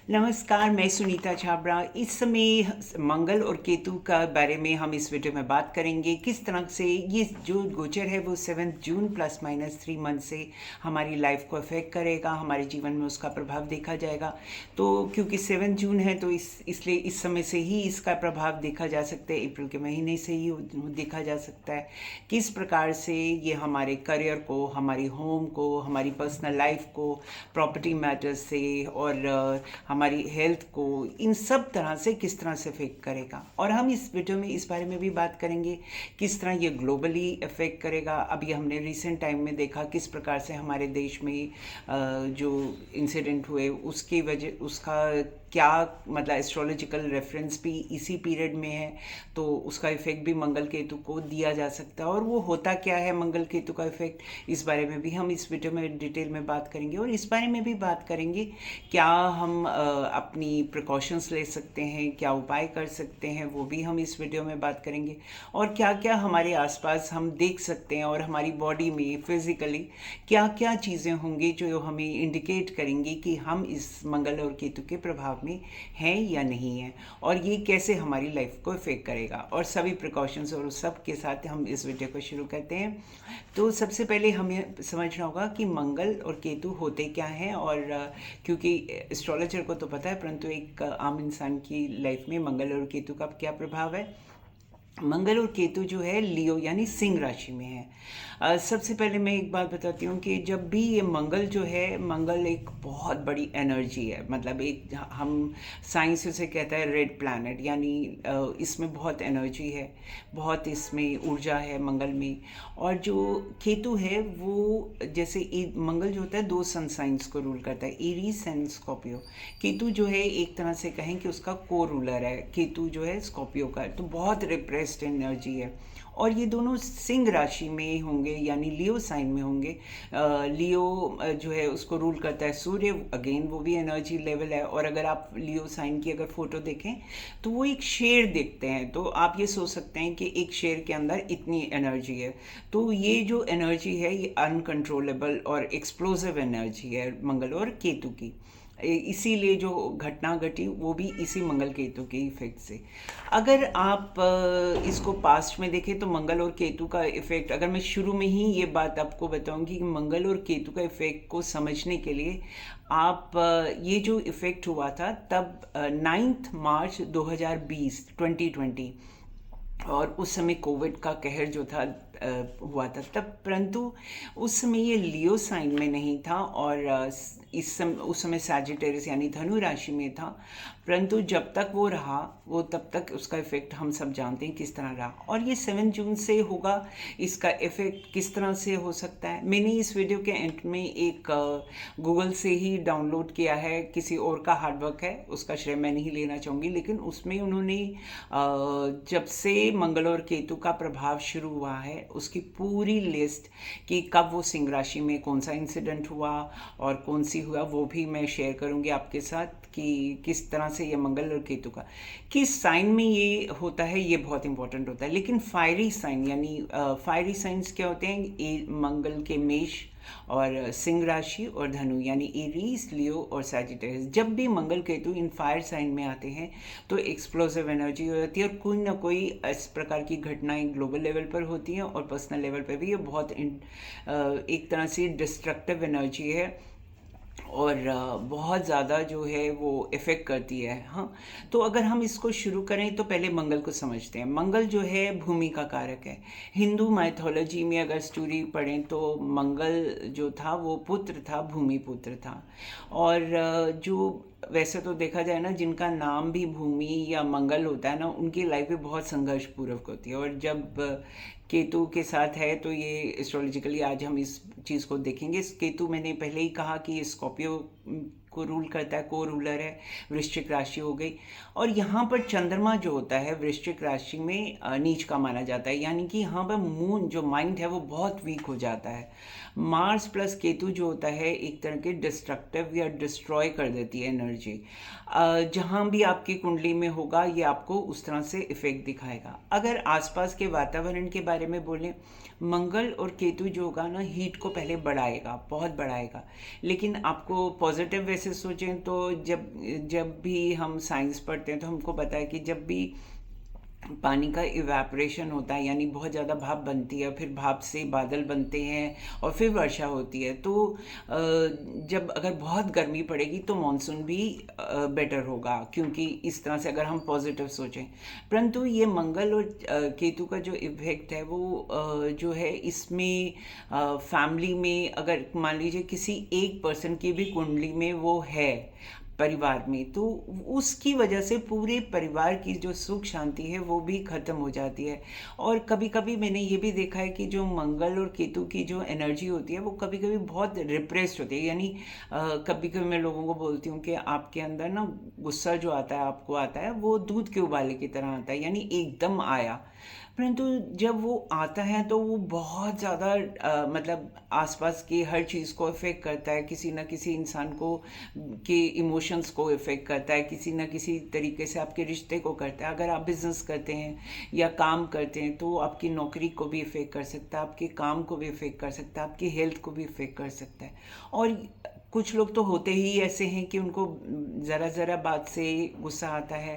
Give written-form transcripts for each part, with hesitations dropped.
नमस्कार, मैं सुनीता छाबड़ा। इस समय मंगल और केतु का बारे में हम इस वीडियो में बात करेंगे। किस तरह से ये जो गोचर है वो 7 जून +-3 मंथ से हमारी लाइफ को अफेक्ट करेगा, हमारे जीवन में उसका प्रभाव देखा जाएगा। तो क्योंकि 7 जून है तो इसलिए इस समय से ही इसका प्रभाव देखा जा सकता है, अप्रैल के महीने से ही देखा जा सकता है किस प्रकार से ये हमारे करियर को, हमारी होम को, हमारी पर्सनल लाइफ को, प्रॉपर्टी मैटर्स से और हमारी हेल्थ को, इन सब तरह से किस तरह से अफेक्ट करेगा। और हम इस वीडियो में इस बारे में भी बात करेंगे किस तरह ये ग्लोबली अफेक्ट करेगा। अभी हमने रिसेंट टाइम में देखा किस प्रकार से हमारे देश में जो इंसिडेंट हुए उसकी वजह, उसका क्या मतलब एस्ट्रोलॉजिकल रेफरेंस भी इसी पीरियड में है, तो उसका इफेक्ट भी मंगल केतु को दिया जा सकता है। और वो होता क्या है मंगल केतु का इफेक्ट, इस बारे में भी हम इस वीडियो में डिटेल में बात करेंगे। और इस बारे में भी बात करेंगे क्या हम अपनी प्रिकॉशंस ले सकते हैं, क्या उपाय कर सकते हैं, वो भी हम इस वीडियो में बात करेंगे। और क्या क्या हमारे आसपास हम देख सकते हैं और हमारी बॉडी में फिजिकली क्या क्या चीज़ें होंगी जो हमें इंडिकेट करेंगी कि हम इस मंगल और केतु के प्रभाव में हैं या नहीं हैं, और ये कैसे हमारी लाइफ को इफेक्ट करेगा, और सभी प्रिकॉशंस और उस सब के साथ हम इस वीडियो को शुरू करते हैं। तो सबसे पहले हमें समझना होगा कि मंगल और केतु होते क्या हैं। और क्योंकि एस्ट्रोलॉजर को तो पता है, परंतु एक आम इंसान की लाइफ में मंगल और केतु का क्या प्रभाव है। मंगल और केतु जो है लियो यानी सिंह राशि में है। सबसे पहले मैं एक बात बताती हूँ कि जब भी ये मंगल जो है, मंगल एक बहुत बड़ी एनर्जी है, मतलब एक हम साइंस उसे कहता है रेड प्लैनेट, यानी इसमें बहुत एनर्जी है, बहुत इसमें ऊर्जा है मंगल में। और जो केतु है वो जैसे मंगल जो होता है दो सन साइंस को रूल करता है, एरीज एंड स्कॉर्पियो। केतु जो है एक तरह से कहें कि उसका को रूलर है, केतु जो है स्कॉर्पियो का, तो बहुत रिप्रेस्ड एनर्जी है। और ये दोनों सिंह राशि में होंगे यानी लियो साइन में होंगे। लियो जो है उसको रूल करता है सूर्य, अगेन वो भी एनर्जी लेवल है। और अगर आप लियो साइन की अगर फोटो देखें तो वो एक शेर देखते हैं, तो आप ये सोच सकते हैं कि एक शेर के अंदर इतनी एनर्जी है। तो ये जो एनर्जी है ये अनकंट्रोलेबल और एक्सप्लोसिव एनर्जी है मंगल और केतु की। इसीलिए जो घटना घटी वो भी इसी मंगल केतु के इफेक्ट से। अगर आप इसको पास्ट में देखें तो मंगल और केतु का इफेक्ट, अगर मैं शुरू में ही ये बात आपको बताऊंगी कि मंगल और केतु का इफेक्ट को समझने के लिए आप ये जो इफेक्ट हुआ था तब 9 मार्च 2020 और उस समय कोविड का कहर जो था हुआ था तब, परंतु उस समय ये लियो साइन में नहीं था और उस समय सैजिटेरियस यानी धनु राशि में था। परंतु जब तक वो रहा वो तब तक उसका इफेक्ट हम सब जानते हैं किस तरह रहा। और ये 7 जून से होगा, इसका इफेक्ट किस तरह से हो सकता है मैंने इस वीडियो के एंड में एक गूगल से ही डाउनलोड किया है, किसी और का हार्डवर्क है, उसका श्रेय मैं नहीं लेना चाहूँगी, लेकिन उसमें उन्होंने जब से मंगल और केतु का प्रभाव शुरू हुआ है उसकी पूरी लिस्ट कि कब वो सिंह राशि में कौन सा इंसिडेंट हुआ और कौन सी हुआ, वो भी मैं शेयर करूंगी आपके साथ कि किस तरह से ये मंगल और केतु का किस साइन में ये होता है, ये बहुत इंपॉर्टेंट होता है। लेकिन फायरी साइन यानी फायरी साइंस क्या होते हैं, मंगल के मेष और सिंह राशि और धनु यानी एरीज, लियो और सैजिटेरियस, जब भी मंगल केतु इन फायर साइन में आते हैं तो एक्सप्लोसिव एनर्जी हो जाती है और कोई ना कोई इस प्रकार की घटनाएं ग्लोबल लेवल पर होती हैं और पर्सनल लेवल पर भी ये बहुत एक तरह से डिस्ट्रक्टिव एनर्जी है और बहुत ज़्यादा जो है वो इफ़ेक्ट करती है। हाँ, तो अगर हम इसको शुरू करें तो पहले मंगल को समझते हैं। मंगल जो है भूमि का कारक है। हिंदू माइथोलॉजी में अगर स्टोरी पढ़ें तो मंगल जो था वो पुत्र था, भूमि पुत्र था। और जो वैसे तो देखा जाए ना, जिनका नाम भी भूमि या मंगल होता है ना, उनकी लाइफ भी बहुत संघर्ष पूर्वक होती है। और जब केतु के साथ है तो ये एस्ट्रोलॉजिकली आज हम इस चीज़ को देखेंगे। केतु मैंने पहले ही कहा कि स्कॉर्पियो को रूल करता है, को रूलर है, वृश्चिक राशि हो गई। और यहाँ पर चंद्रमा जो होता है वृश्चिक राशि में नीच का माना जाता है, यानी कि यहाँ पर मून जो माइंड है वो बहुत वीक हो जाता है। मार्स प्लस केतु जो होता है एक तरह के डिस्ट्रक्टिव या डिस्ट्रॉय कर देती है एनर्जी। जहाँ भी आपकी कुंडली में होगा ये आपको उस तरह से इफेक्ट दिखाएगा। अगर आसपास के वातावरण के बारे में बोलें, मंगल और केतु जो होगा ना, हीट को पहले बढ़ाएगा, बहुत बढ़ाएगा, लेकिन आपको पॉजिटिव वैसे सोचें तो जब जब भी हम साइंस पढ़ते हैं तो हमको पता है कि जब भी पानी का इवेपोरेशन होता है, यानी बहुत ज़्यादा भाप बनती है, फिर भाप से बादल बनते हैं और फिर वर्षा होती है। तो जब अगर बहुत गर्मी पड़ेगी तो मानसून भी बेटर होगा, क्योंकि इस तरह से अगर हम पॉजिटिव सोचें। परंतु ये मंगल और केतु का जो इफेक्ट है वो जो है इसमें फैमिली में अगर मान लीजिए किसी एक पर्सन की भी कुंडली में वो है परिवार में, तो उसकी वजह से पूरे परिवार की जो सुख शांति है वो भी ख़त्म हो जाती है। और कभी कभी मैंने ये भी देखा है कि जो मंगल और केतु की जो एनर्जी होती है वो कभी कभी बहुत रिप्रेस्ड होती है, यानी कभी कभी मैं लोगों को बोलती हूँ कि आपके अंदर ना गुस्सा जो आता है, आपको आता है, वो दूध के उबाले की तरह आता है, यानी एकदम आया। परंतु जब वो आता है तो वो बहुत ज़्यादा मतलब आसपास की हर चीज़ को इफ़ेक्ट करता है, किसी ना किसी इंसान को के इमोशंस को इफ़ेक्ट करता है, किसी ना किसी तरीके से आपके रिश्ते को करता है। अगर आप बिज़नेस करते हैं या काम करते हैं तो आपकी नौकरी को भी इफ़ेक्ट कर सकता है, आपके काम को भी इफ़ेक्ट कर सकता है, आपकी हेल्थ को भी इफ़ेक्ट कर सकता है। और कुछ लोग तो होते ही ऐसे हैं कि उनको ज़रा ज़रा बात से गुस्सा आता है,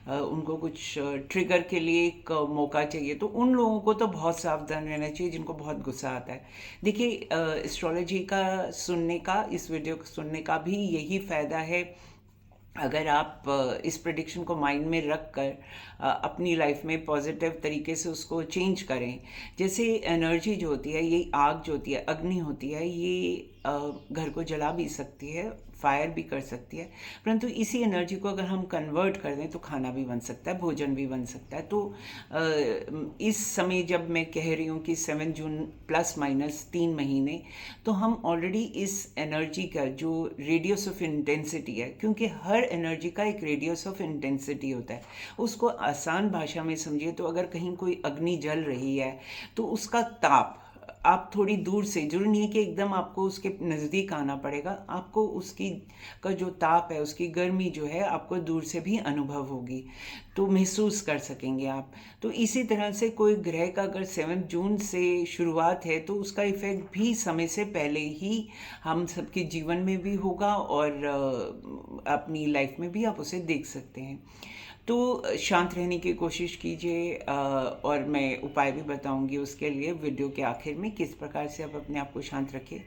उनको कुछ ट्रिगर के लिए एक मौका चाहिए, तो उन लोगों को तो बहुत सावधान रहना चाहिए जिनको बहुत गुस्सा आता है। देखिए, एस्ट्रोलॉजी का सुनने का, इस वीडियो को सुनने का भी यही फ़ायदा है। अगर आप इस प्रेडिक्शन को माइंड में रख कर अपनी लाइफ में पॉजिटिव तरीके से उसको चेंज करें। जैसे एनर्जी जो होती है, ये आग जो होती है, अग्नि होती है, ये घर को जला भी सकती है, फायर भी कर सकती है। परंतु इसी एनर्जी को अगर हम कन्वर्ट कर दें तो खाना भी बन सकता है, भोजन भी बन सकता है। तो इस समय जब मैं कह रही हूँ कि 7 जून प्लस माइनस 3 महीने, तो हम ऑलरेडी इस एनर्जी का जो रेडियस ऑफ इंटेंसिटी है, क्योंकि हर एनर्जी का एक रेडियस ऑफ इंटेंसिटी होता है। उसको आसान भाषा में समझिए तो अगर कहीं कोई अग्नि जल रही है तो उसका ताप आप थोड़ी दूर से, जरूरी नहीं है कि एकदम आपको उसके नज़दीक आना पड़ेगा, आपको उसकी का जो ताप है, उसकी गर्मी जो है, आपको दूर से भी अनुभव होगी, तो महसूस कर सकेंगे आप। तो इसी तरह से कोई ग्रह का अगर 7 जून से शुरुआत है तो उसका इफ़ेक्ट भी समय से पहले ही हम सबके जीवन में भी होगा और अपनी लाइफ में भी आप उसे देख सकते हैं। तो शांत रहने की कोशिश कीजिए, और मैं उपाय भी बताऊंगी उसके लिए वीडियो के आखिर में, किस प्रकार से आप अपने आप को शांत रखें।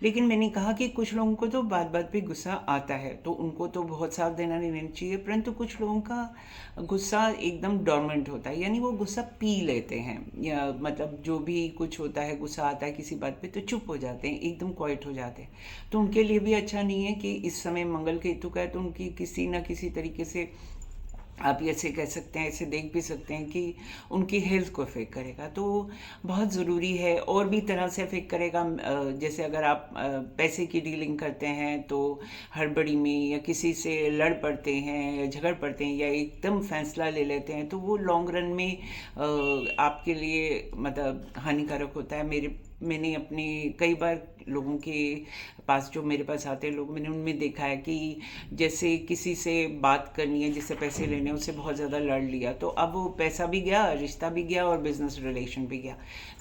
लेकिन मैंने कहा कि कुछ लोगों को तो बात बात पे गुस्सा आता है, तो उनको तो बहुत सावधानी रहनी चाहिए। परंतु कुछ लोगों का गुस्सा एकदम डोरमेंट होता है, यानी वो गुस्सा पी लेते हैं, या मतलब जो भी कुछ होता है, गुस्सा आता है किसी बात पे तो चुप हो जाते हैं, एकदम क्वाइट हो जाते हैं। तो उनके लिए भी अच्छा नहीं है कि इस समय मंगल केतु का है, तो उनकी किसी ना किसी तरीके से आप ऐसे कह सकते हैं, ऐसे देख भी सकते हैं कि उनकी हेल्थ को इफ़ेक्ट करेगा। तो बहुत ज़रूरी है, और भी तरह से इफ़ेक्ट करेगा। जैसे अगर आप पैसे की डीलिंग करते हैं तो हड़बड़ी में या किसी से लड़ पड़ते हैं या झगड़ पड़ते हैं या एकदम फैसला ले लेते हैं, तो वो लॉन्ग रन में आपके लिए मतलब हानिकारक होता है। मैंने अपने कई बार लोगों के पास, जो मेरे पास आते हैं लोग, मैंने उनमें देखा है कि जैसे किसी से बात करनी है, जिससे पैसे लेने, उससे बहुत ज़्यादा लड़ लिया, तो अब वो पैसा भी गया, रिश्ता भी गया और बिजनेस रिलेशन भी गया।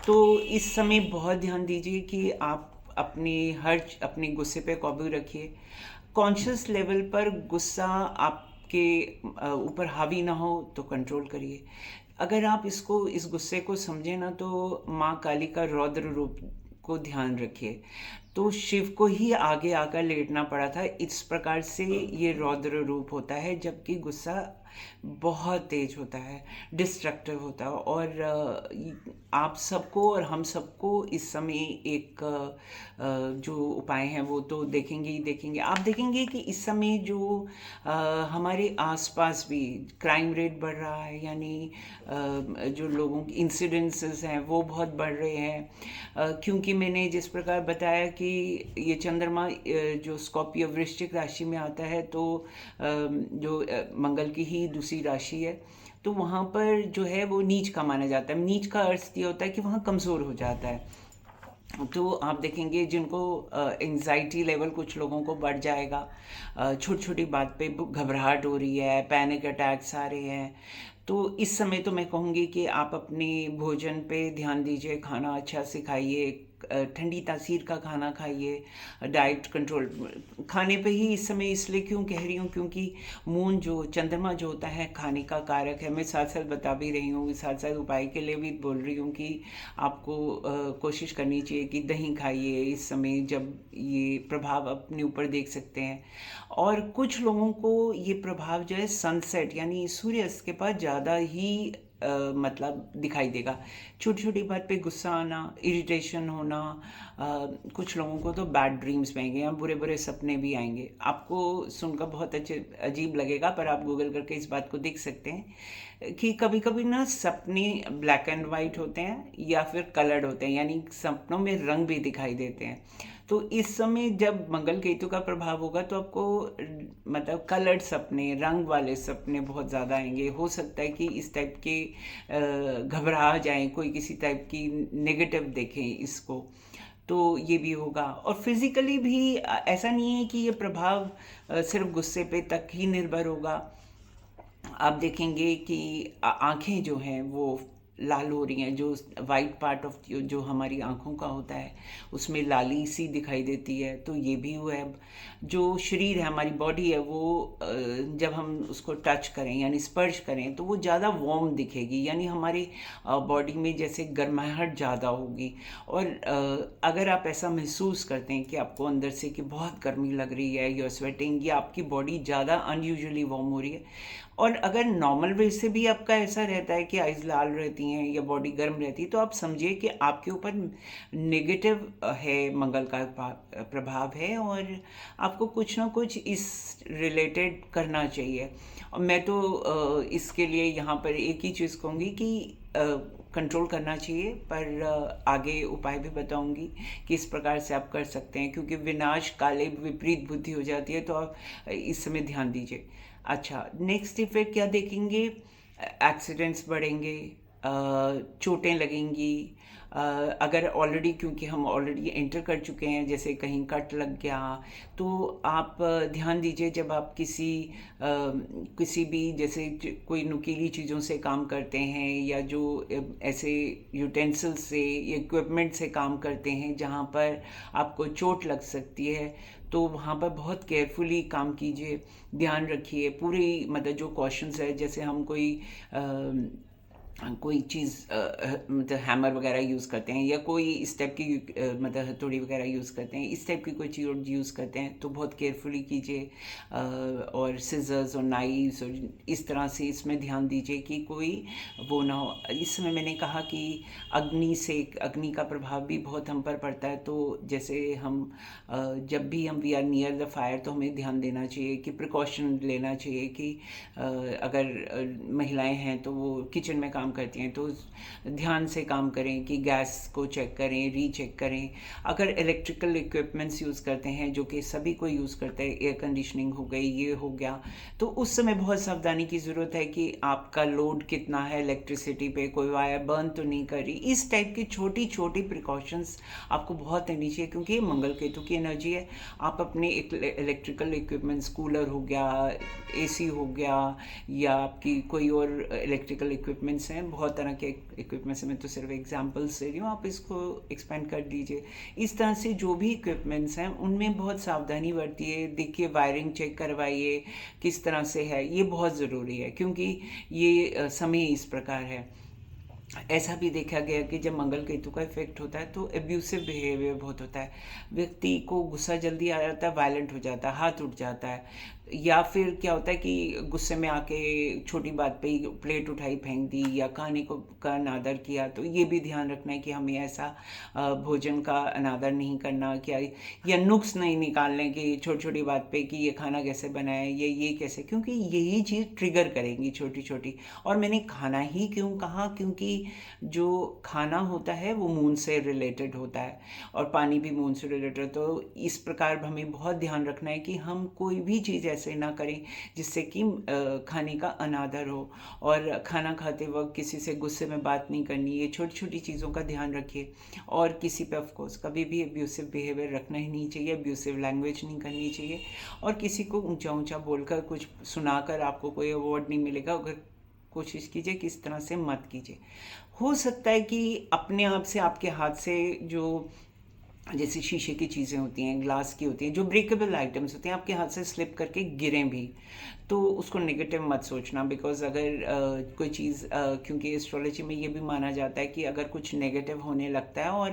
तो इस समय बहुत ध्यान दीजिए कि आप अपने गुस्से पे काबू रखिए। कॉन्शियस लेवल पर गुस्सा आपके ऊपर हावी ना हो तो कंट्रोल करिए। अगर आप इस गुस्से को समझे ना, तो माँ काली का रौद्र रूप को ध्यान रखिए। तो शिव को ही आगे आकर लेटना पड़ा था, इस प्रकार से ये रौद्र रूप होता है, जबकि गुस्सा बहुत तेज होता है, डिस्ट्रक्टिव होता है। और आप सबको और हम सबको इस समय एक जो उपाय हैं वो तो देखेंगे ही देखेंगे। आप देखेंगे कि इस समय जो हमारे आसपास भी क्राइम रेट बढ़ रहा है, यानी जो लोगों की इंसिडेंसेस हैं वो बहुत बढ़ रहे हैं, क्योंकि मैंने जिस प्रकार बताया कि ये चंद्रमा जो स्कॉर्पियो वृश्चिक राशि में आता है, तो जो मंगल की ही दूसरी राशि है, तो वहाँ पर जो है वो नीच का माना जाता है। नीच का अर्थ ये होता है कि वहाँ कमज़ोर हो जाता है। तो आप देखेंगे जिनको एंजाइटी लेवल कुछ लोगों को बढ़ जाएगा, छोटी छोटी बात पे घबराहट हो रही है, पैनिक अटैक्स आ रहे हैं। तो इस समय तो मैं कहूँगी कि आप अपने भोजन पे ध्यान दीजिए, खाना अच्छा से खाइए, ठंडी तासीर का खाना खाइए, डाइट कंट्रोल खाने पे ही इस समय इसलिए क्यों कह रही हूँ, क्योंकि मून जो चंद्रमा जो होता है खाने का कारक है। मैं साथ साथ बता भी रही हूँ, साथ साथ उपाय के लिए भी बोल रही हूँ कि आपको कोशिश करनी चाहिए कि दही खाइए इस समय जब ये प्रभाव अपने ऊपर देख सकते हैं। और कुछ लोगों को ये प्रभाव जो है सनसेट यानी सूर्यास्त के बाद ज़्यादा ही मतलब दिखाई देगा। छोटी छोटी बात पे गुस्सा आना, इरिटेशन होना, कुछ लोगों को तो बैड ड्रीम्स में आएंगे या बुरे बुरे सपने भी आएंगे। आपको सुनकर बहुत अच्छे अजीब लगेगा, पर आप गूगल करके इस बात को देख सकते हैं कि कभी कभी ना सपने ब्लैक एंड वाइट होते हैं या फिर कलर्ड होते हैं, यानी सपनों में रंग भी दिखाई देते हैं। तो इस समय जब मंगल केतु का प्रभाव होगा तो आपको मतलब कलर्ड सपने, रंग वाले सपने बहुत ज़्यादा आएंगे। हो सकता है कि इस टाइप के घबरा जाएं, कोई किसी टाइप की नेगेटिव देखें इसको, तो ये भी होगा। और फिजिकली भी ऐसा नहीं है कि ये प्रभाव सिर्फ गुस्से पे तक ही निर्भर होगा। आप देखेंगे कि आंखें जो हैं वो लाल हो रही हैं, जो वाइट पार्ट ऑफ जो हमारी आंखों का होता है उसमें लाली सी दिखाई देती है, तो ये भी हुआ है। जो शरीर है, हमारी बॉडी है, वो जब हम उसको टच करें यानी स्पर्श करें तो वो ज़्यादा वार्म दिखेगी, यानी हमारी बॉडी में जैसे गर्माहट ज़्यादा होगी। और अगर आप ऐसा महसूस करते हैं कि आपको अंदर से कि बहुत गर्मी लग रही है, यू आर स्वेटिंग, या आपकी बॉडी ज़्यादा अनयूजुअली वार्म हो रही है, और अगर नॉर्मल वे से भी आपका ऐसा रहता है कि आइज़ लाल रहती हैं या बॉडी गर्म रहती है, तो आप समझिए कि आपके ऊपर नेगेटिव है, मंगल का प्रभाव है, और आपको कुछ ना कुछ इस रिलेटेड करना चाहिए। और मैं तो इसके लिए यहाँ पर एक ही चीज़ कहूँगी कि कंट्रोल करना चाहिए, पर आगे उपाय भी बताऊंगी कि इस प्रकार से आप कर सकते हैं, क्योंकि विनाश काले विपरीत बुद्धि हो जाती है, तो आप इस समय ध्यान दीजिए। अच्छा, नेक्स्ट इफेक्ट क्या देखेंगे? एक्सीडेंट्स बढ़ेंगे, चोटें लगेंगी। अगर ऑलरेडी, क्योंकि हम ऑलरेडी एंटर कर चुके हैं, जैसे कहीं कट लग गया, तो आप ध्यान दीजिए जब आप किसी भी जैसे कोई नुकीली चीज़ों से काम करते हैं या जो ऐसे यूटेंसिल से या इक्विपमेंट से काम करते हैं जहाँ पर आपको चोट लग सकती है, तो वहाँ पर बहुत केयरफुली काम कीजिए, ध्यान रखिए पूरी, मतलब जो कॉशंस है, जैसे हम कोई चीज़ मतलब हैमर वगैरह यूज़ करते हैं या कोई इस टाइप की मतलब हथौड़ी वगैरह यूज़ करते हैं, इस टाइप की कोई चीज़ यूज़ करते हैं तो बहुत केयरफुली कीजिए। और सिजर्स और नाइव्स और इस तरह से इसमें ध्यान दीजिए कि कोई वो ना हो। इस समय मैंने कहा कि अग्नि का प्रभाव भी बहुत हम पर पड़ता है, तो जैसे हम जब भी हम we are near the fire तो हमें ध्यान देना चाहिए कि प्रिकॉशन लेना चाहिए कि अगर महिलाएं हैं तो वो किचन में काम करती हैं तो ध्यान से काम करें कि गैस को चेक करें, रीचेक करें। अगर इलेक्ट्रिकल इक्विपमेंट्स यूज़ करते हैं, जो कि सभी को यूज़ करते हैं, एयर कंडीशनिंग हो गई, ये हो गया, तो उस समय बहुत सावधानी की ज़रूरत है कि आपका लोड कितना है इलेक्ट्रिसिटी पे, कोई वायर बर्न तो नहीं कर रही। इस टाइप की छोटी छोटी प्रिकॉशंस आपको बहुत लेनी चाहिए, क्योंकि ये मंगल केतु की एनर्जी है। आप अपने इलेक्ट्रिकल इक्विपमेंट्स, कूलर हो गया, एसी हो गया, या आपकी कोई और इलेक्ट्रिकल इक्विपमेंट्स हैं, बहुत तरह के इक्विपमेंट्स हैं, मैं तो सिर्फ एग्जांपल्स दे रही हूँ, आप इसको एक्सपेंड कर दीजिए। इस तरह से जो भी इक्विपमेंट्स हैं उनमें बहुत सावधानी बरतिए, देखिए वायरिंग चेक करवाइए किस तरह से है, ये बहुत ज़रूरी है, क्योंकि ये समय इस प्रकार है। ऐसा भी देखा गया कि जब मंगल केतु का इफेक्ट होता है तो एब्यूसिव बिहेवियर बहुत होता है, व्यक्ति को गुस्सा जल्दी आ जाता है, वायलेंट हो जाता है, हाथ उठ जाता है, या फिर क्या होता है कि गुस्से में आके छोटी बात पे ही प्लेट उठाई फेंक दी या खाने को का अनादर किया। तो ये भी ध्यान रखना है कि हमें ऐसा भोजन का अनादर नहीं करना, क्या या नुक्स नहीं निकालने की छोटी छोटी बात पे कि ये खाना कैसे बनाया, ये कैसे, क्योंकि यही चीज़ ट्रिगर करेंगी छोटी छोटी। और मैंने खाना ही क्यों कहा, क्योंकि जो खाना होता है वो मून से रिलेटेड होता है और पानी भी मून से रिलेटेड, तो इस प्रकार हमें बहुत ध्यान रखना है कि हम कोई भी चीज़ ऐसे ना करें जिससे कि खाने का अनादर हो। और खाना खाते वक्त किसी से गुस्से में बात नहीं करनी, ये छोटी छोटी चीज़ों का ध्यान रखिए। और किसी पे ऑफकोर्स कभी भी अब्यूसिव बिहेवियर रखना ही नहीं चाहिए, अब्यूसिव लैंग्वेज नहीं करनी चाहिए, और किसी को ऊंचा ऊंचा बोलकर कुछ सुनाकर आपको कोई अवार्ड नहीं मिलेगा। अगर कोशिश कीजिए कि इस तरह से मत कीजिए। हो सकता है कि अपने आप से, आपके हाथ से जो जैसे शीशे की चीज़ें होती हैं, ग्लास की होती हैं, जो ब्रेकेबल आइटम्स होते हैं, आपके हाथ से स्लिप करके गिरें भी, तो उसको नेगेटिव मत सोचना। बिकॉज अगर कोई चीज़ क्योंकि एस्ट्रोलॉजी में ये भी माना जाता है कि अगर कुछ नेगेटिव होने लगता है और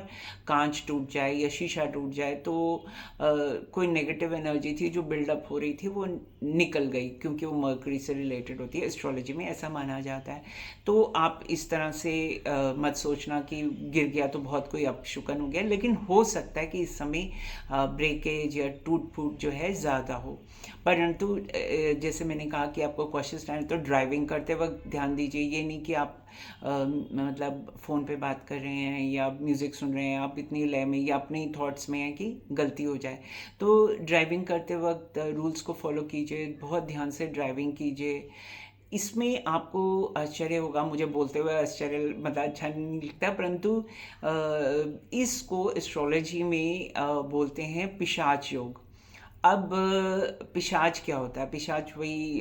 कांच टूट जाए या शीशा टूट जाए, तो कोई नेगेटिव एनर्जी थी जो बिल्डअप हो रही थी वो निकल गई, क्योंकि वो मर्करी से रिलेटेड होती है। एस्ट्रोलॉजी में ऐसा माना जाता है। तो आप इस तरह से मत सोचना कि गिर गया तो बहुत कोई अपशुकन हो गया, लेकिन हो सकता है कि इस समय ब्रेकेज या टूट फूट जो है ज़्यादा हो। परंतु जैसे मैंने कहा कि आपको क्वेश्चन आए तो ड्राइविंग करते वक्त ध्यान दीजिए। ये नहीं कि आप मतलब फ़ोन पे बात कर रहे हैं या म्यूज़िक सुन रहे हैं, आप इतनी लय में या अपने थॉट्स में हैं कि गलती हो जाए। तो ड्राइविंग करते वक्त रूल्स को फॉलो कीजिए, बहुत ध्यान से ड्राइविंग कीजिए। इसमें आपको आश्चर्य होगा, मुझे बोलते हुए आश्चर्य मतलब अच्छा नहीं लगता, परंतु इसको एस्ट्रोलॉजी में बोलते हैं पिशाच योग। अब पिशाच क्या होता है? पिशाच वही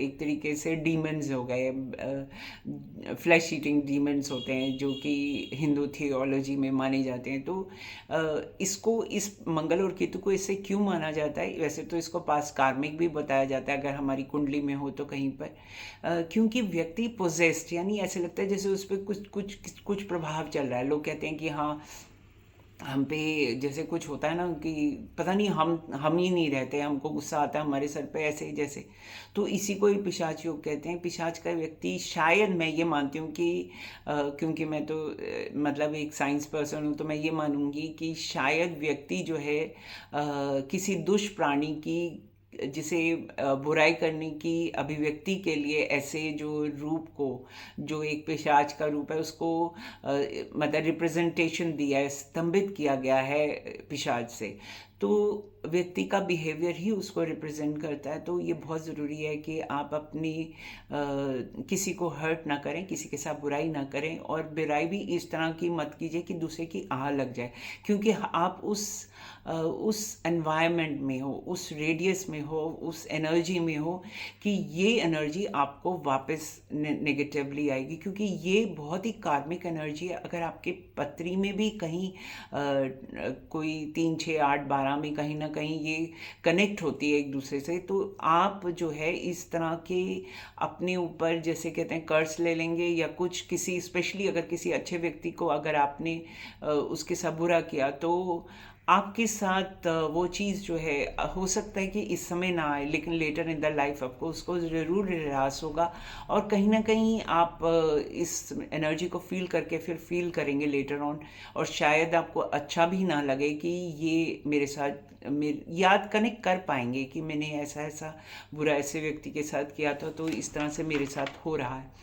एक तरीके से डीमंस हो गए, फ्लैश ईटिंग डीमंस होते हैं जो कि हिंदू थियोलॉजी में माने जाते हैं। तो इसको, इस मंगल और केतु को इससे क्यों माना जाता है? वैसे तो इसको पास कार्मिक भी बताया जाता है अगर हमारी कुंडली में हो तो कहीं पर, क्योंकि व्यक्ति पोजेस्ड, यानी ऐसे लगता है जैसे उस पर कुछ कुछ कुछ प्रभाव चल रहा है। लोग कहते हैं कि हाँ, हम पे जैसे कुछ होता है ना कि पता नहीं, हम ही नहीं रहते, हमको गुस्सा आता है हमारे सर पे ऐसे ही जैसे। तो इसी को ही पिशाच योग कहते हैं। पिशाच का व्यक्ति, शायद मैं ये मानती हूँ कि क्योंकि मैं तो मतलब एक साइंस पर्सन हूँ, तो मैं ये मानूंगी कि शायद व्यक्ति जो है किसी दुष्प्राणी की, जिसे बुराई करने की अभिव्यक्ति के लिए ऐसे जो रूप को, जो एक पिशाच का रूप है उसको मतलब रिप्रेजेंटेशन दिया है, स्तंभित किया गया है पिशाच से। तो व्यक्ति का बिहेवियर ही उसको रिप्रेजेंट करता है। तो ये बहुत ज़रूरी है कि आप अपनी किसी को हर्ट ना करें, किसी के साथ बुराई ना करें, और बुराई भी इस तरह की मत कीजिए कि दूसरे की आह लग जाए, क्योंकि आप उस एनवायरनमेंट में हो, उस रेडियस में हो, उस एनर्जी में हो कि ये एनर्जी आपको वापस नेगेटिवली आएगी, क्योंकि ये बहुत ही कार्मिक एनर्जी है। अगर आपके पत्री में भी कहीं कोई 3 6 8 12 में कहीं ना कहीं ये कनेक्ट होती है एक दूसरे से, तो आप जो है इस तरह के अपने ऊपर जैसे कहते हैं कर्ज ले लेंगे, या कुछ किसी, स्पेशली अगर किसी अच्छे व्यक्ति को अगर आपने उसके साथ बुरा किया, तो आपके साथ वो चीज़ जो है हो सकता है कि इस समय ना आए, लेकिन लेटर इन द लाइफ आपको उसको ज़रूर एहसास होगा, और कहीं ना कहीं आप इस एनर्जी को फील करके फिर फील करेंगे लेटर ऑन, और शायद आपको अच्छा भी ना लगे कि ये मेरे साथ, याद कनेक्ट कर पाएंगे कि मैंने ऐसा ऐसा बुरा ऐसे व्यक्ति के साथ किया था, तो इस तरह से मेरे साथ हो रहा है।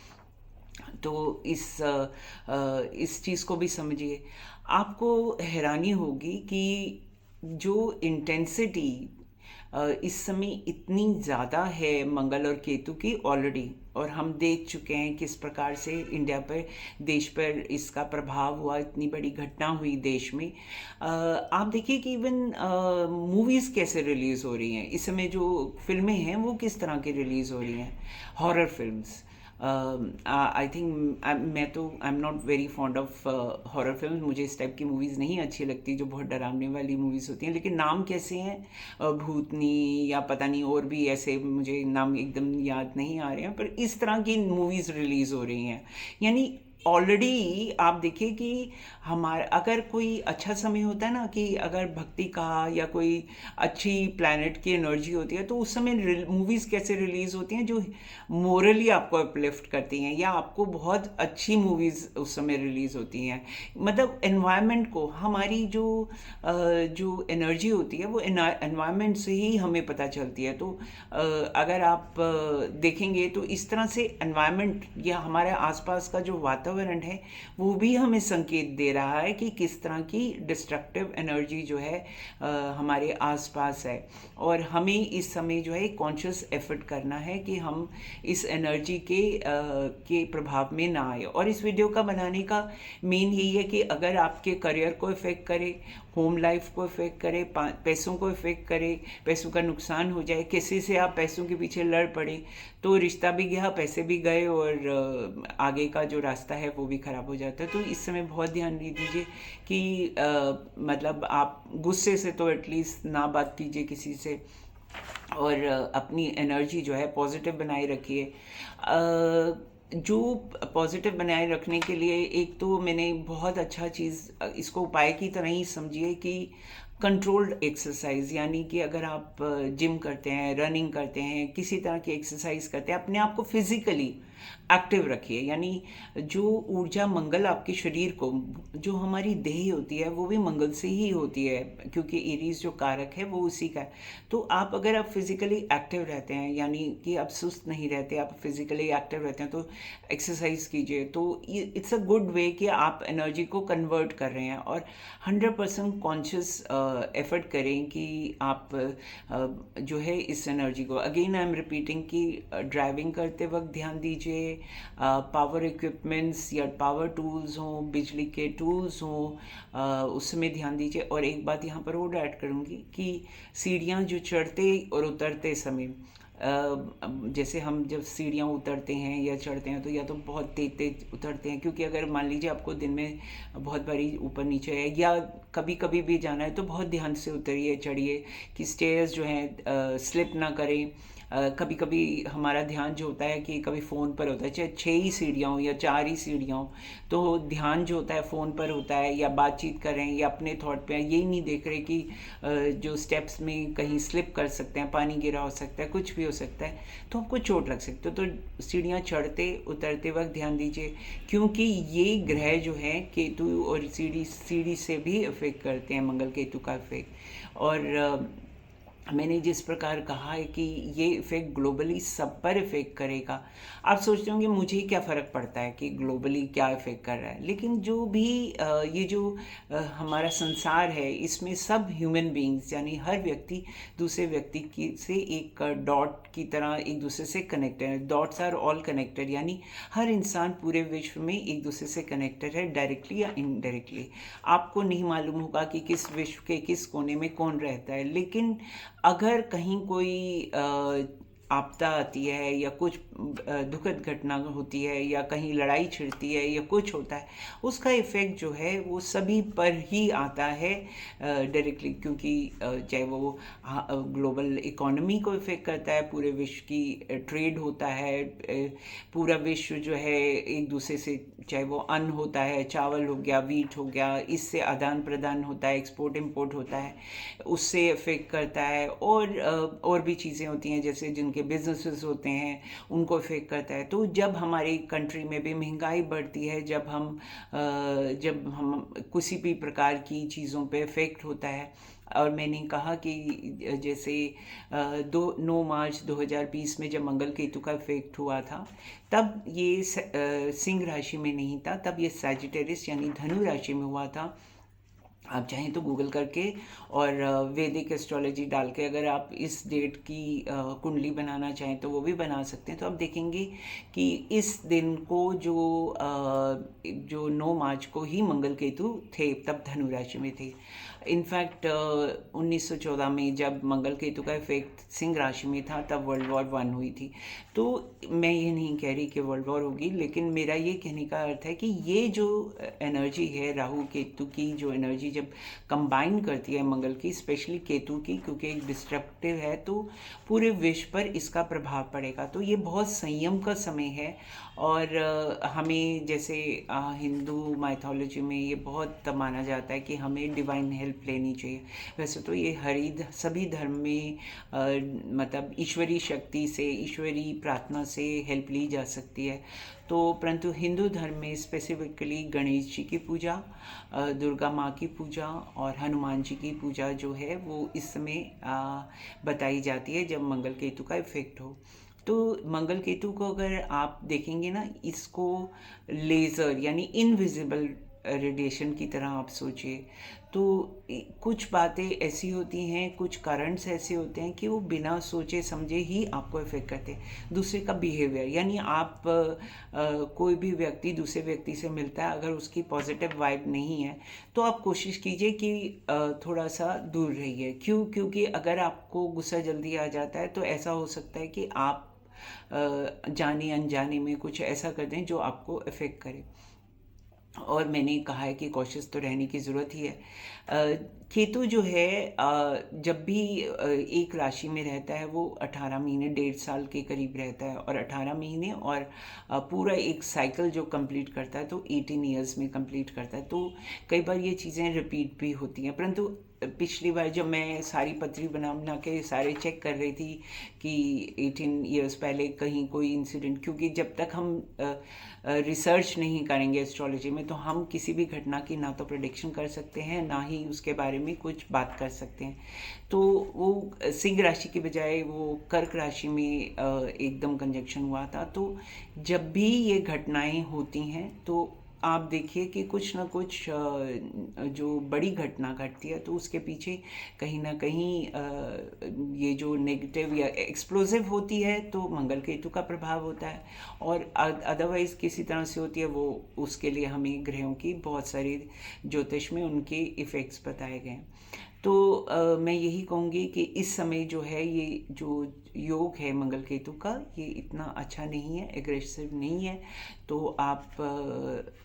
तो इस चीज़ को भी समझिए। आपको हैरानी होगी कि जो इंटेंसिटी इस समय इतनी ज़्यादा है मंगल और केतु की ऑलरेडी, और हम देख चुके हैं किस प्रकार से इंडिया पर, देश पर इसका प्रभाव हुआ, इतनी बड़ी घटना हुई देश में। आप देखिए कि इवन मूवीज़ कैसे रिलीज़ हो रही हैं इस समय, जो फिल्में हैं वो किस तरह की रिलीज़ हो रही हैं, हॉरर फिल्म्स। आई थिंक मैं तो I am not very fond of horror film, मुझे इस टाइप की मूवीज़ नहीं अच्छी लगती जो बहुत डरावने वाली मूवीज़ होती हैं। लेकिन नाम कैसे हैं, भूतनी या पता नहीं और भी ऐसे, मुझे नाम एकदम याद नहीं आ रहे हैं, पर इस तरह की मूवीज़ रिलीज़ हो रही हैं। यानी ऑलरेडी आप देखिए कि हमारा अगर कोई अच्छा समय होता है ना, कि अगर भक्ति का या कोई अच्छी प्लैनेट की एनर्जी होती है, तो उस समय मूवीज़ कैसे रिलीज़ होती हैं जो मोरली आपको अपलिफ्ट करती हैं, या आपको बहुत अच्छी मूवीज़ उस समय रिलीज़ होती हैं। मतलब एनवायरनमेंट को, हमारी जो एनर्जी होती है वो एनवायरनमेंट से ही हमें पता चलती है। तो अगर आप देखेंगे तो इस तरह से एनवायरनमेंट या हमारे आसपास का जो वातावरण है वो भी हमें संकेत दे रहा है कि किस तरह की डिस्ट्रक्टिव एनर्जी जो है हमारे आसपास है, और हमें इस समय जो है कॉन्शियस एफर्ट करना है कि हम इस एनर्जी के प्रभाव में ना आए। और इस वीडियो का बनाने का मेन यही है कि अगर आपके करियर को इफ़ेक्ट करे होम लाइफ को इफ़ेक्ट करे, पैसों को इफ़ेक्ट करे, पैसों का नुकसान हो जाए, किसी से आप पैसों के पीछे लड़ पड़े तो रिश्ता भी गया, पैसे भी गए और आगे का जो रास्ता है वो भी ख़राब हो जाता है। तो इस समय बहुत ध्यान दीजिए कि मतलब आप गुस्से से तो एटलीस्ट ना बात कीजिए किसी से, और अपनी एनर्जी जो है पॉजिटिव बनाए रखिए। जो पॉजिटिव बनाए रखने के लिए एक तो मैंने बहुत अच्छा चीज़ इसको उपाय की तरह ही समझिए कि कंट्रोल्ड एक्सरसाइज, यानी कि अगर आप जिम करते हैं, रनिंग करते हैं, किसी तरह की एक्सरसाइज करते हैं, अपने आप को फिजिकली एक्टिव रखिए। यानी जो ऊर्जा मंगल आपके शरीर को, जो हमारी देह होती है वो भी मंगल से ही होती है, क्योंकि एरीज जो कारक है वो उसी का है। तो आप अगर आप फिजिकली एक्टिव रहते हैं, यानी कि आप सुस्त नहीं रहते, आप फिजिकली एक्टिव रहते हैं, तो एक्सरसाइज कीजिए। तो इट्स अ गुड वे कि आप एनर्जी को कन्वर्ट कर रहे हैं, और 100% कॉन्शियस एफर्ट करें कि आप जो है इस एनर्जी को, अगेन आई एम रिपीटिंग कि ड्राइविंग करते वक्त ध्यान दीजिए, पावर इक्विपमेंट्स या पावर टूल्स हों, बिजली के टूल्स हों, उसमें ध्यान दीजिए। और एक बात यहाँ पर और ऐड करूँगी कि सीढ़ियाँ जो चढ़ते और उतरते समय, जैसे हम जब सीढ़ियाँ उतरते हैं या चढ़ते हैं तो या तो बहुत तेज तेज उतरते हैं, क्योंकि अगर मान लीजिए आपको दिन में बहुत बारी ऊपर नीचे है या कभी कभी भी जाना है तो बहुत ध्यान से उतरिए, चढ़िए कि स्टेयर्स जो हैं स्लिप ना करें। कभी कभी हमारा ध्यान जो होता है कि कभी फ़ोन पर होता है, चाहे 6 ही सीढ़ियाँ हों या 4 ही सीढ़ियाँ हों, तो ध्यान जो होता है फ़ोन पर होता है, या बातचीत कर रहे हैं या अपने थॉट पे हैं, यही नहीं देख रहे कि जो स्टेप्स में कहीं स्लिप कर सकते हैं, पानी गिरा हो सकता है, कुछ भी हो सकता है, तो आपको चोट लग सकती है। तो सीढ़ियाँ चढ़ते उतरते वक्त ध्यान दीजिए, क्योंकि ये ग्रह जो हैं केतु और सीढ़ी से भी इफेक्ट करते हैं, मंगल केतु का इफेक्ट। और मैंने जिस प्रकार कहा है कि ये इफ़ेक्ट ग्लोबली सब पर इफ़ेक्ट करेगा। आप सोचते होंगे मुझे क्या फ़र्क पड़ता है कि ग्लोबली क्या इफ़ेक्ट कर रहा है, लेकिन जो भी ये जो हमारा संसार है इसमें सब ह्यूमन बीइंग्स, यानी हर व्यक्ति दूसरे व्यक्ति की से एक डॉट की तरह एक दूसरे से कनेक्टेड है। डॉट्स आर ऑल कनेक्टेड, यानी हर इंसान पूरे विश्व में एक दूसरे से कनेक्टेड है, डायरेक्टली या इनडायरेक्टली। आपको नहीं मालूम होगा कि किस विश्व के किस कोने में कौन रहता है, लेकिन अगर कहीं कोई आपदा आती है या कुछ दुखद घटना होती है या कहीं लड़ाई छिड़ती है या कुछ होता है, उसका इफ़ेक्ट जो है वो सभी पर ही आता है डायरेक्टली, क्योंकि चाहे वो ग्लोबल इकोनॉमी को इफ़ेक्ट करता है, पूरे विश्व की ट्रेड होता है, पूरा विश्व जो है एक दूसरे से, चाहे वो अन्न होता है, चावल हो गया, वीट हो गया, इससे आदान प्रदान होता है, एक्सपोर्ट इंपोर्ट होता है, उससे इफ़ेक्ट करता है। और भी चीज़ें होती हैं जैसे जिनके बिजनेसेस होते हैं उनको इफ़ेक्ट करता है। तो जब हमारी कंट्री में भी महंगाई बढ़ती है, जब हम किसी भी प्रकार की चीज़ों पे इफ़ेक्ट होता है, और मैंने कहा कि जैसे 9 मार्च 2020 में जब मंगल केतु का इफेक्ट हुआ था, तब ये सिंह राशि में नहीं था, तब ये सैजिटेरिस यानी धनु राशि में हुआ था। आप चाहें तो गूगल करके और वैदिक एस्ट्रोलॉजी डाल के अगर आप इस डेट की कुंडली बनाना चाहें तो वो भी बना सकते हैं। तो आप देखेंगे कि इस दिन को जो 9 मार्च को ही मंगल केतु थे, तब धनु राशि में थे। इनफैक्ट 1914 में जब मंगल केतु का इफेक्ट सिंह राशि में था, तब वर्ल्ड वॉर 1 हुई थी। तो मैं ये नहीं कह रही कि वर्ल्ड वॉर होगी, लेकिन मेरा ये कहने का अर्थ है कि ये जो एनर्जी है राहु केतु की, जो एनर्जी जब कंबाइन करती है मंगल की, स्पेशली केतु की, क्योंकि एक डिस्ट्रक्टिव है, तो पूरे विश्व पर इसका प्रभाव पड़ेगा। तो ये बहुत संयम का समय है, और हमें जैसे हिंदू माइथोलॉजी में ये बहुत माना जाता है कि हमें डिवाइन हेल्प लेनी चाहिए। वैसे तो ये सभी धर्म में मतलब ईश्वरी शक्ति से, ईश्वरी प्रार्थना से हेल्प ली जा सकती है। तो परंतु हिंदू धर्म में स्पेसिफिकली गणेश जी की पूजा, दुर्गा माँ की पूजा और हनुमान जी की पूजा जो है वो इस समय बताई जाती है जब मंगल केतु का इफेक्ट हो। तो मंगल केतु को अगर आप देखेंगे ना, इसको लेज़र यानी इनविजिबल रेडिएशन की तरह आप सोचिए। तो कुछ बातें ऐसी होती हैं, कुछ करंट्स ऐसे होते हैं कि वो बिना सोचे समझे ही आपको इफ़ेक्ट करते हैं। दूसरे का बिहेवियर, यानी आप कोई भी व्यक्ति दूसरे व्यक्ति से मिलता है, अगर उसकी पॉजिटिव वाइब नहीं है तो आप कोशिश कीजिए कि थोड़ा सा दूर रहिए। क्यों? क्योंकि अगर आपको गुस्सा जल्दी आ जाता है तो ऐसा हो सकता है कि आप जाने अनजाने में कुछ ऐसा कर दें जो आपको इफ़ेक्ट करे। और मैंने कहा है कि कॉशियस तो रहने की ज़रूरत ही है। केतु जो है जब भी एक राशि में रहता है वो 18 महीने, 1.5 साल के करीब रहता है, और 18 महीने और पूरा एक साइकिल जो कंप्लीट करता है तो 18 ईयर्स में कंप्लीट करता है। तो कई बार ये चीज़ें रिपीट भी होती हैं, परंतु पिछली बार जब मैं सारी पत्री बना बना के सारे चेक कर रही थी कि 18 ईयर्स पहले कहीं कोई इंसिडेंट, क्योंकि जब तक हम रिसर्च नहीं करेंगे एस्ट्रोलॉजी में तो हम किसी भी घटना की ना तो प्रेडिक्शन कर सकते हैं, ना ही उसके बारे में कुछ बात कर सकते हैं। तो वो सिंह राशि की बजाय वो कर्क राशि में एकदम कंजक्शन हुआ था। तो जब भी ये घटनाएं होती हैं तो आप देखिए कि कुछ ना कुछ जो बड़ी घटना घटती है तो उसके पीछे कहीं ना कहीं ये जो नेगेटिव या एक्सप्लोसिव होती है तो मंगल केतु का प्रभाव होता है, और अदरवाइज़ किसी तरह से होती है वो, उसके लिए हमें ग्रहों की बहुत सारी ज्योतिष में उनके इफ़ेक्ट्स बताए गए हैं। तो मैं यही कहूँगी कि इस समय जो है ये जो योग है मंगल केतु का, ये इतना अच्छा नहीं है, एग्रेसिव नहीं है। तो आप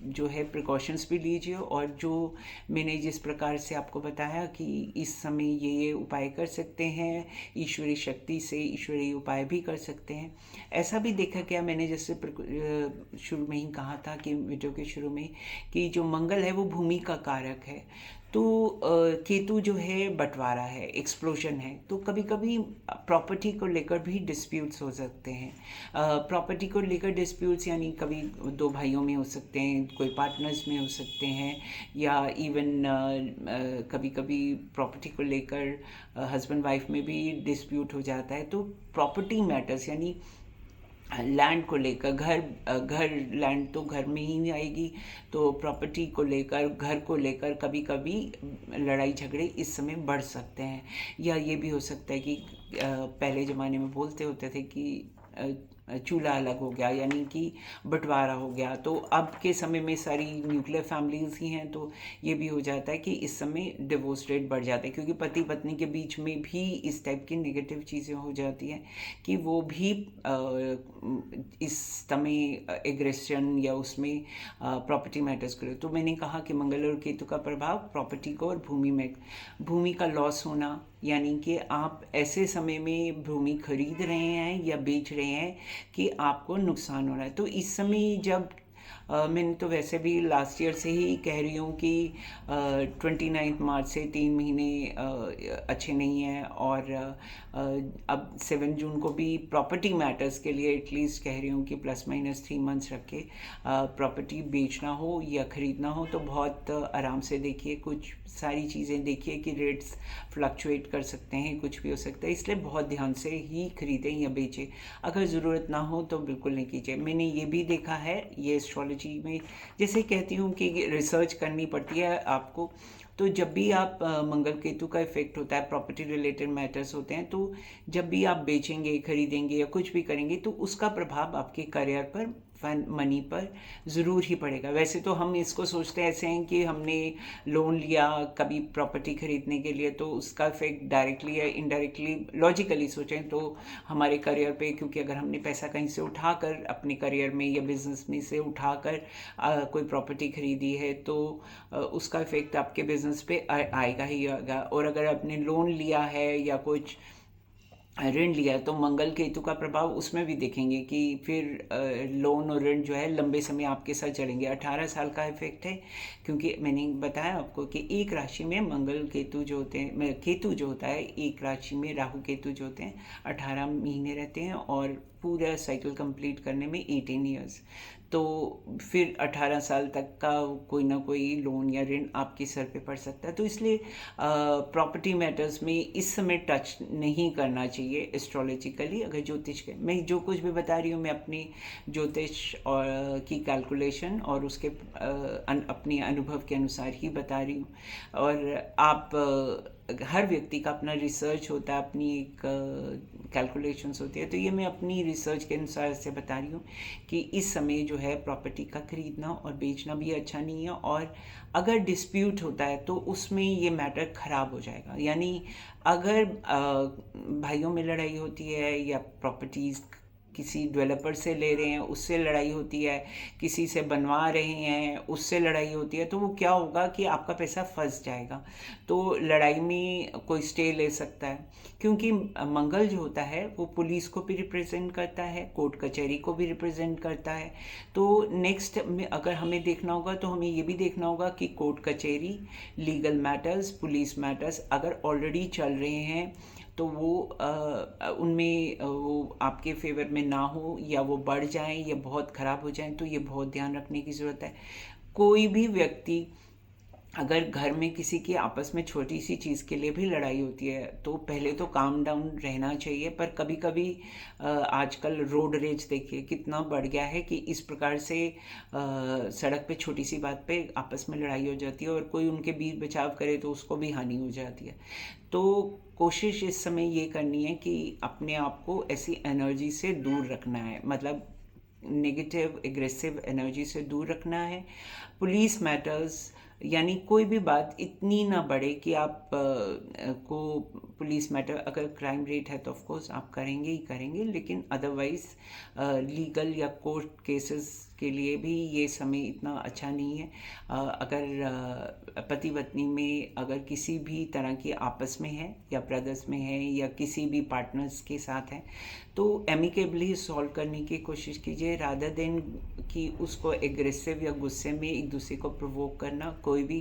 जो है प्रिकॉशंस भी लीजिए, और जो मैंने जिस प्रकार से आपको बताया कि इस समय ये उपाय कर सकते हैं, ईश्वरीय शक्ति से ईश्वरीय उपाय भी कर सकते हैं। ऐसा भी देखा गया, मैंने जैसे शुरू में ही कहा था कि वीडियो के शुरू में, कि जो मंगल है वो भूमि का कारक है। तो केतु जो है बंटवारा है, एक्सप्लोजन है। तो कभी कभी प्रॉपर्टी को लेकर भी डिस्प्यूट्स हो सकते हैं। प्रॉपर्टी को लेकर डिस्प्यूट्स यानी कभी दो भाइयों में हो सकते हैं, कोई पार्टनर्स में हो सकते हैं, या इवन कभी कभी प्रॉपर्टी को लेकर हस्बैंड वाइफ में भी डिस्प्यूट हो जाता है। तो प्रॉपर्टी मैटर्स यानी लैंड को लेकर, घर लैंड तो घर में ही आएगी, तो प्रॉपर्टी को लेकर, घर को लेकर कभी कभी लड़ाई झगड़े इस समय बढ़ सकते हैं। या ये भी हो सकता है कि पहले ज़माने में बोलते होते थे कि चूल्हा अलग हो गया, यानी कि बंटवारा हो गया। तो अब के समय में सारी न्यूक्लियर फैमिलीज़ ही हैं, तो ये भी हो जाता है कि इस समय डिवोर्स रेट बढ़ जाता है, क्योंकि पति पत्नी के बीच में भी इस टाइप की नेगेटिव चीज़ें हो जाती हैं कि वो भी इस समय एग्रेशन या उसमें प्रॉपर्टी मैटर्स करो। तो मैंने कहा कि मंगल और केतु का प्रभाव प्रॉपर्टी को और भूमि का लॉस होना, यानी कि आप ऐसे समय में भूमि खरीद रहे हैं या बेच रहे हैं कि आपको नुकसान हो रहा है। तो इस समय जब मैंने तो वैसे भी लास्ट ईयर से ही कह रही हूँ कि 29 मार्च से 3 महीने अच्छे नहीं हैं, और अब 7 जून को भी प्रॉपर्टी मैटर्स के लिए एटलीस्ट कह रही हूँ कि ±3 मंथ्स रख के प्रॉपर्टी बेचना हो या ख़रीदना हो तो बहुत आराम से देखिए। कुछ सारी चीज़ें देखिए कि रेट्स फ्लक्चुएट कर सकते हैं, कुछ भी हो सकता है, इसलिए बहुत ध्यान से ही खरीदें या बेचें। अगर ज़रूरत ना हो तो बिल्कुल नहीं कीजिए। मैंने ये भी देखा है, ये एस्ट्रोलॉजी में जैसे कहती हूँ कि रिसर्च करनी पड़ती है आपको। तो जब भी आप मंगल केतु का इफेक्ट होता है, प्रॉपर्टी रिलेटेड मैटर्स होते हैं, तो जब भी आप बेचेंगे, खरीदेंगे या कुछ भी करेंगे तो उसका प्रभाव आपके करियर पर, मनी पर ज़रूर ही पड़ेगा। वैसे तो हम इसको सोचते ऐसे हैं कि हमने लोन लिया कभी प्रॉपर्टी खरीदने के लिए, तो उसका इफेक्ट डायरेक्टली या इनडायरेक्टली लॉजिकली सोचें तो हमारे करियर पे, क्योंकि अगर हमने पैसा कहीं से उठाकर अपने करियर में या बिजनेस में से उठाकर कोई प्रॉपर्टी खरीदी है तो उसका इफेक्ट आपके बिजनेस पे आएगा ही आएगा। और अगर आपने लोन लिया है या कुछ ऋण लिया है तो मंगल केतु का प्रभाव उसमें भी देखेंगे कि फिर लोन और ऋण जो है लंबे समय आपके साथ चलेंगे। 18 साल का इफेक्ट है, क्योंकि मैंने बताया आपको कि एक राशि में मंगल केतु जो होते हैं, केतु जो होता है एक राशि में, राहु केतु जो होते हैं 18 महीने रहते हैं, और पूरा साइकिल कंप्लीट करने में 18 ईयर्स। तो फिर 18 साल तक का कोई ना कोई लोन या ऋण आपके सर पे पड़ सकता है। तो इसलिए प्रॉपर्टी मैटर्स में इस समय टच नहीं करना चाहिए। चाहिए एस्ट्रोलॉजिकली। अगर ज्योतिष के मैं जो कुछ भी बता रही हूँ मैं अपनी ज्योतिष और की कैलकुलेशन और उसके अपनी अनुभव के अनुसार ही बता रही हूँ। और आप हर व्यक्ति का अपना रिसर्च होता है, अपनी एक कैलकुलेशंस होती है। तो ये मैं अपनी रिसर्च के अनुसार से बता रही हूँ कि इस समय जो है प्रॉपर्टी का खरीदना और बेचना भी अच्छा नहीं है। और अगर डिस्प्यूट होता है तो उसमें ये मैटर ख़राब हो जाएगा। यानी अगर भाइयों में लड़ाई होती है या प्रॉपर्टीज़ किसी डेवलपर से ले रहे हैं उससे लड़ाई होती है, किसी से बनवा रहे हैं उससे लड़ाई होती है, तो वो क्या होगा कि आपका पैसा फंस जाएगा। तो लड़ाई में कोई स्टे ले सकता है, क्योंकि मंगल जो होता है वो पुलिस को भी रिप्रेजेंट करता है, कोर्ट कचहरी को भी रिप्रेजेंट करता है। तो नेक्स्ट में अगर हमें देखना होगा तो हमें ये भी देखना होगा कि कोर्ट कचहरी, लीगल मैटर्स, पुलिस मैटर्स अगर ऑलरेडी चल रहे हैं तो वो उनमें वो आपके फेवर में ना हो या वो बढ़ जाएं या बहुत ख़राब हो जाएं, तो ये बहुत ध्यान रखने की ज़रूरत है। कोई भी व्यक्ति अगर घर में किसी की आपस में छोटी सी चीज़ के लिए भी लड़ाई होती है तो पहले तो काम डाउन रहना चाहिए। पर कभी कभी आजकल रोड रेज देखिए कितना बढ़ गया है कि इस प्रकार से सड़क पे छोटी सी बात पे आपस में लड़ाई हो जाती है और कोई उनके बीच बचाव करे तो उसको भी हानि हो जाती है। तो कोशिश इस समय ये करनी है कि अपने आप को ऐसी एनर्जी से दूर रखना है, मतलब नेगेटिव एग्रेसिव एनर्जी से दूर रखना है। पुलिस मैटर्स यानी कोई भी बात इतनी ना बढ़े कि आप को पुलिस मैटर, अगर क्राइम रेट है तो ऑफ कोर्स आप करेंगे ही करेंगे, लेकिन अदरवाइज लीगल या कोर्ट केसेस के लिए भी ये समय इतना अच्छा नहीं है। अगर पति पत्नी में अगर किसी भी तरह की आपस में है या ब्रदर्स में है या किसी भी पार्टनर्स के साथ है तो एमिकेबली सॉल्व करने की कोशिश कीजिए, रादर देन कि उसको एग्रेसिव या गुस्से में एक दूसरे को प्रोवोक करना। कोई भी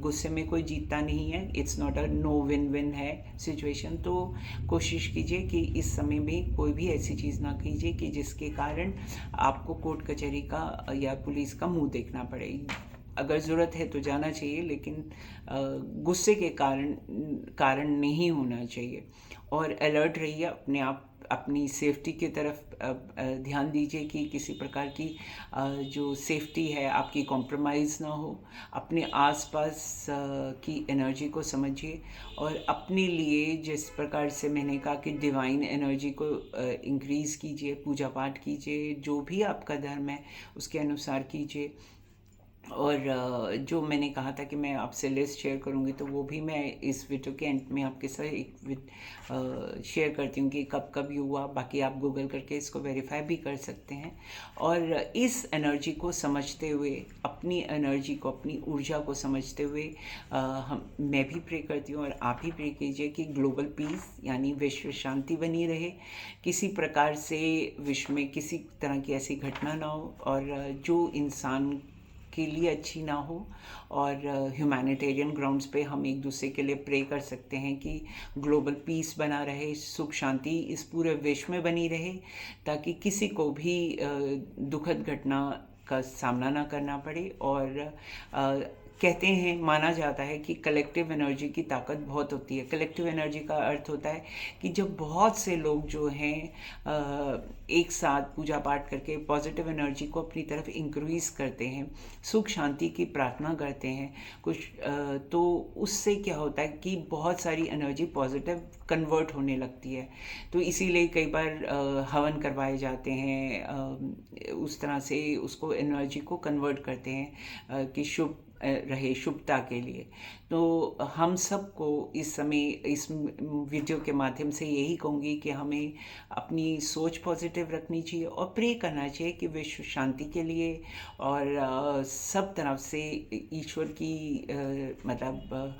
गुस्से में कोई जीतता नहीं है, it's not a no win win है सिचुएशन। तो कोशिश कीजिए कि इस समय में कोई भी ऐसी चीज़ ना कीजिए कि जिसके कारण आपको कोर्ट कचहरी का या पुलिस का मुंह देखना पड़े। अगर ज़रूरत है तो जाना चाहिए, लेकिन गुस्से के कारण नहीं होना चाहिए। और अलर्ट रहिए, अपने आप अपनी सेफ्टी की तरफ ध्यान दीजिए कि किसी प्रकार की जो सेफ्टी है आपकी कॉम्प्रोमाइज़ ना हो। अपने आसपास की एनर्जी को समझिए और अपने लिए जिस प्रकार से मैंने कहा कि डिवाइन एनर्जी को इंक्रीज़ कीजिए, पूजा पाठ कीजिए, जो भी आपका धर्म है उसके अनुसार कीजिए। और जो मैंने कहा था कि मैं आपसे लिस्ट शेयर करूंगी तो वो भी मैं इस वीडियो के एंड में आपके साथ एक शेयर करती हूँ कि कब कब ये हुआ। बाकी आप गूगल करके इसको वेरीफाई भी कर सकते हैं। और इस एनर्जी को समझते हुए, अपनी एनर्जी को, अपनी ऊर्जा को समझते हुए मैं भी प्रे करती हूँ और आप भी प्रे कीजिए कि ग्लोबल पीस यानी विश्व शांति बनी रहे, किसी प्रकार से विश्व में किसी तरह की ऐसी घटना ना हो और जो इंसान के लिए अच्छी ना हो। और ह्यूमैनिटेरियन ग्राउंड्स पे हम एक दूसरे के लिए प्रे कर सकते हैं कि ग्लोबल पीस बना रहे, सुख शांति इस पूरे विश्व में बनी रहे, ताकि किसी को भी दुखद घटना का सामना ना करना पड़े। और कहते हैं, माना जाता है कि कलेक्टिव एनर्जी की ताकत बहुत होती है। कलेक्टिव एनर्जी का अर्थ होता है कि जब बहुत से लोग जो हैं एक साथ पूजा पाठ करके पॉजिटिव एनर्जी को अपनी तरफ इंक्रीज़ करते हैं, सुख शांति की प्रार्थना करते हैं कुछ, तो उससे क्या होता है कि बहुत सारी एनर्जी पॉजिटिव कन्वर्ट होने लगती है। तो इसीलिए कई बार हवन करवाए जाते हैं, उस तरह से उसको एनर्जी को कन्वर्ट करते हैं कि शुभ रहे, शुभता के लिए। तो हम सबको इस समय इस वीडियो के माध्यम से यही कहूँगी कि हमें अपनी सोच पॉजिटिव रखनी चाहिए और प्रे करना चाहिए कि विश्व शांति के लिए और सब तरफ से ईश्वर की मतलब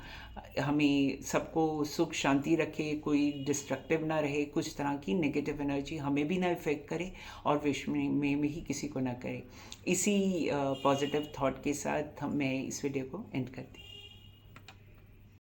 हमें सबको सुख शांति रखे, कोई डिस्ट्रक्टिव ना रहे, कुछ तरह की नेगेटिव एनर्जी हमें भी ना इफ़ेक्ट करे और विश्व में ही किसी को ना करे। इसी पॉजिटिव थॉट के साथ मैं इस वीडियो को एंड करती हूँ।